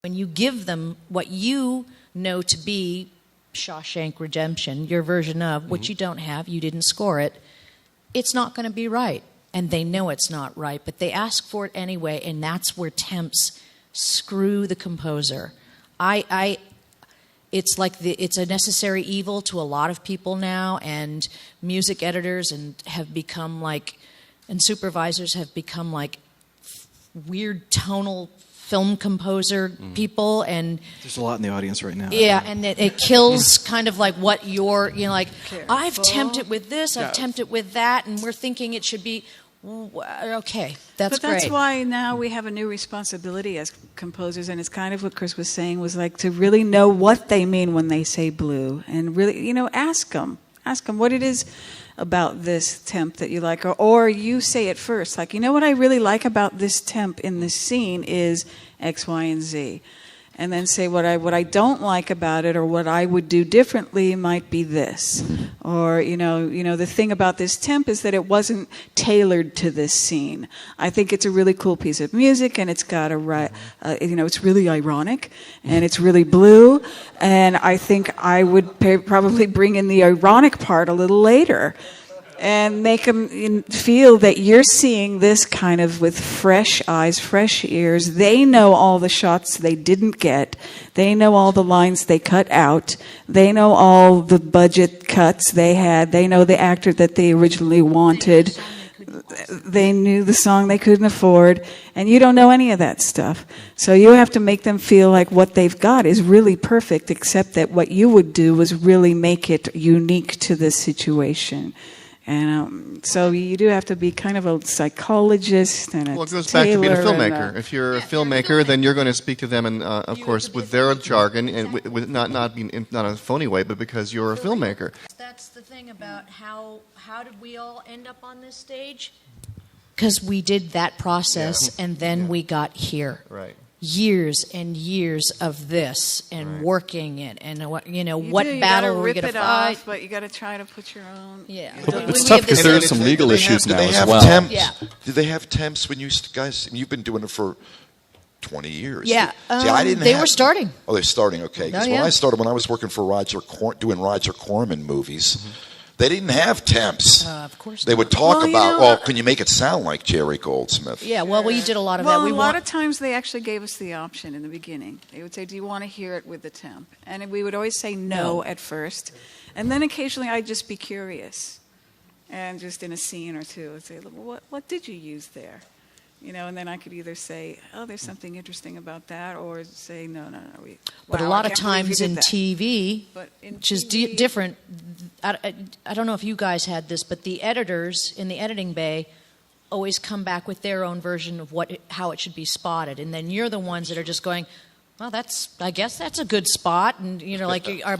When you give them what you know to be Shawshank Redemption, your version of, which you don't have, you didn't score it, it's not going to be right. And they know it's not right, but they ask for it anyway, and that's where temps screw the composer. It's like it's a necessary evil to a lot of people now, and music editors have become like, and supervisors have become like weird tonal film composer people, and there's a lot in the audience right now. Yeah, and it kills kind of like what you're, like, I've tempted with this, I've tempted with that, and we're thinking it should be, okay, that's great. But that's why now we have a new responsibility as composers, and it's kind of what Chris was saying, was like to really know what they mean when they say blue, and really, ask them what it is about this temp that you like, or you say it first, like, what I really like about this temp in this scene is X, Y, and Z, and then say what I don't like about it, or what I would do differently might be this, or the thing about this temp is that it wasn't tailored to this scene. I think it's a really cool piece of music, and it's got it's really ironic, and it's really blue, and I think I would probably bring in the ironic part a little later, and make them feel that you're seeing this kind of with fresh eyes, fresh ears. They know all the shots they didn't get. They know all the lines they cut out. They know all the budget cuts they had. They know the actor that they originally wanted. They knew the song they couldn't afford. And you don't know any of that stuff. So you have to make them feel like what they've got is really perfect, except that what you would do was really make it unique to this situation. And so you do have to be kind of a psychologist and a Well, it goes back to being a tailor filmmaker. If you're a filmmaker, then you're going to speak to them, and of course, with their jargon, and with not in a phony way, but because you're a filmmaker. That's the thing about how did we all end up on this stage? Because we did that process, and then we got here. Right. Years and years of this and working it, and what you battle are we going to fight? Off, but you got to try to put your own. Yeah, it's tough because there are some legal issues now as well. Temps? Yeah. Do they have temps when you guys? You've been doing it for 20 years. Yeah, See, I didn't. they were starting. Oh, they're starting. Okay, because when I started, when I was working for doing Roger Corman movies. They didn't have temps. Of course they would talk about, can you make it sound like Jerry Goldsmith? Yeah, well, we did a lot of that. A lot of times they actually gave us the option in the beginning. They would say, do you want to hear it with the temp? And we would always say no at first. And then occasionally I'd just be curious. And just in a scene or two, I'd say, what did you use there? And then I could either say, oh, there's something interesting about that, or say, no. But a lot of times in TV, which is different, I don't know if you guys had this, but the editors in the editing bay always come back with their own version of how it should be spotted. And then you're the ones that are just going, well, I guess that's a good spot. And, am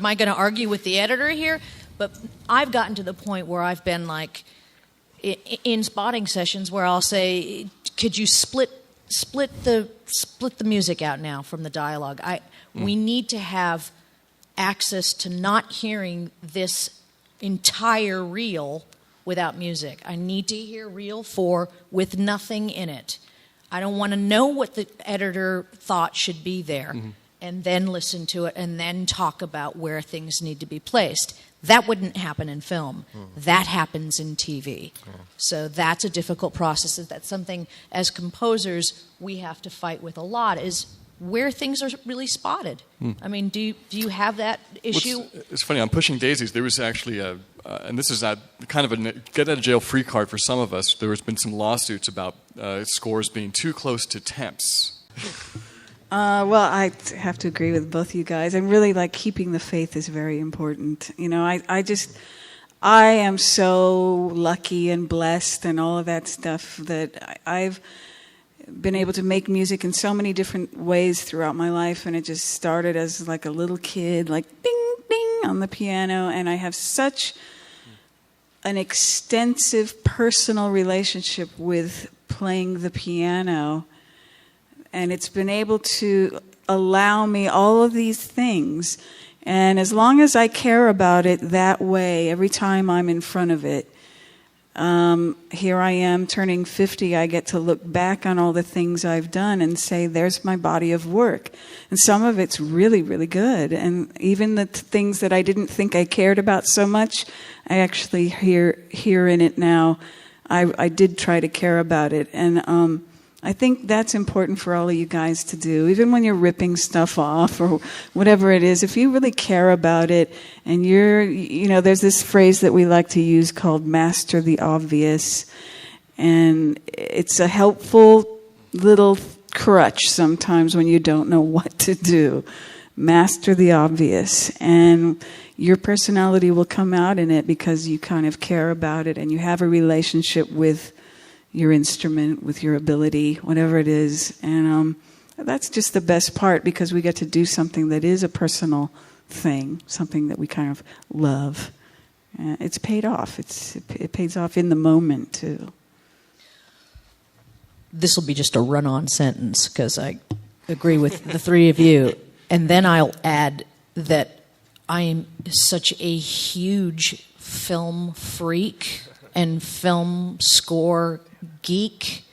I going to argue with the editor here? But I've gotten to the point where I've been like, in spotting sessions where I'll say, could you split the music out now from the dialogue? We need to have access to not hearing this entire reel without music. I need to hear reel 4 with nothing in it. I don't want to know what the editor thought should be there, and then listen to it and then talk about where things need to be placed. That wouldn't happen in film. That happens in TV. So that's a difficult process. That's something, as composers, we have to fight with a lot, is where things are really spotted. I mean, do you have that issue? It's funny, on Pushing Daisies, there was actually and this is kind of a get-out-of-jail-free card for some of us. There has been some lawsuits about scores being too close to temps. Well, I have to agree with both you guys. And really, keeping the faith is very important. I am so lucky and blessed and all of that stuff that I've been able to make music in so many different ways throughout my life. And it just started as a little kid, bing, bing on the piano. And I have such an extensive personal relationship with playing the piano. And it's been able to allow me all of these things. And as long as I care about it that way, every time I'm in front of it, here I am turning 50. I get to look back on all the things I've done and say, there's my body of work. And some of it's really, really good. And even the things that I didn't think I cared about so much, I actually hear in it now. I did try to care about it. And I think that's important for all of you guys to do. Even when you're ripping stuff off or whatever it is, if you really care about it and there's this phrase that we like to use called master the obvious. And it's a helpful little crutch sometimes when you don't know what to do. Master the obvious. And your personality will come out in it because you kind of care about it and you have a relationship with your instrument, with your ability, whatever it is. And that's just the best part because we get to do something that is a personal thing, something that we kind of love. It's paid off. It pays off in the moment, too. This will be just a run-on sentence because I agree with the three of you. And then I'll add that I am such a huge film freak and film score geek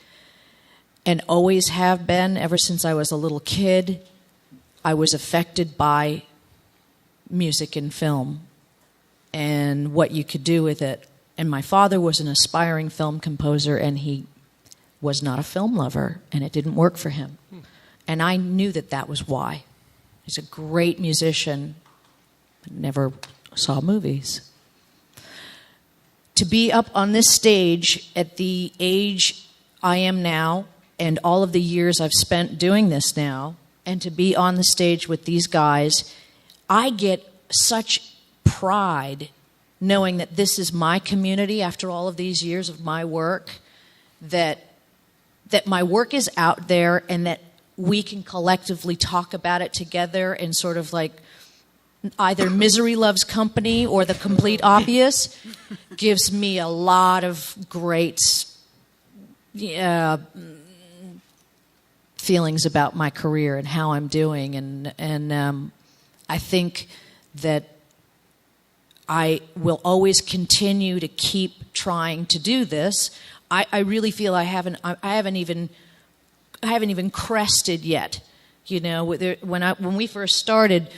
and always have been ever since I was a little kid. I was affected by music and film and what you could do with it. And my father was an aspiring film composer and he was not a film lover and it didn't work for him. And I knew that was why. He's a great musician, but never saw movies. To be up on this stage at the age I am now and all of the years I've spent doing this now, and to be on the stage with these guys, I get such pride knowing that this is my community after all of these years of my work, that my work is out there and that we can collectively talk about it together and sort of like either misery loves company or the complete obvious gives me a lot of great feelings about my career and how I'm doing. And I think that I will always continue to keep trying to do this. I really feel I haven't even crested yet. You know, when we first started,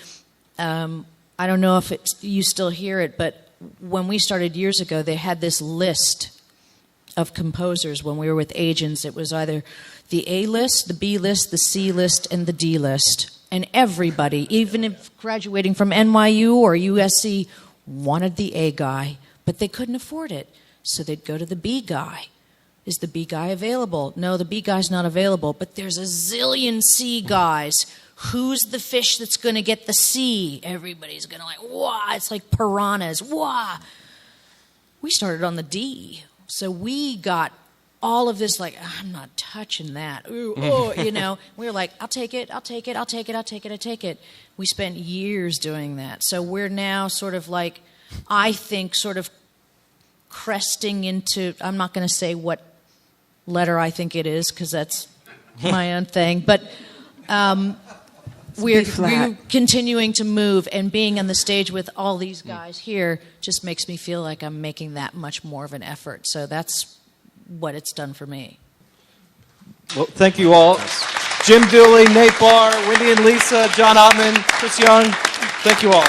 I don't know if you still hear it, but when we started years ago, they had this list of composers. When we were with agents, it was either the A list, the B list, the C list, and the D list. And everybody, even if graduating from NYU or USC, wanted the A guy, but they couldn't afford it. So they'd go to the B guy. Is the B guy available? No, the B guy's not available, but there's a zillion C guys. Who's the fish that's going to get the C? Everybody's going to like, wah, it's like piranhas, wah. We started on the D. So we got all of this like, I'm not touching that. Ooh, oh, you know. We were like, I'll take it. We spent years doing that. So we're now sort of like, I think sort of cresting into, I'm not going to say what letter I think it is because that's my own thing, but we're continuing to move, and being on the stage with all these guys here just makes me feel like I'm making that much more of an effort. So that's what it's done for me. Well, thank you all. Jim Dooley, Nate Barr, Wendy and Lisa, John Ottman, Chris Young, thank you all.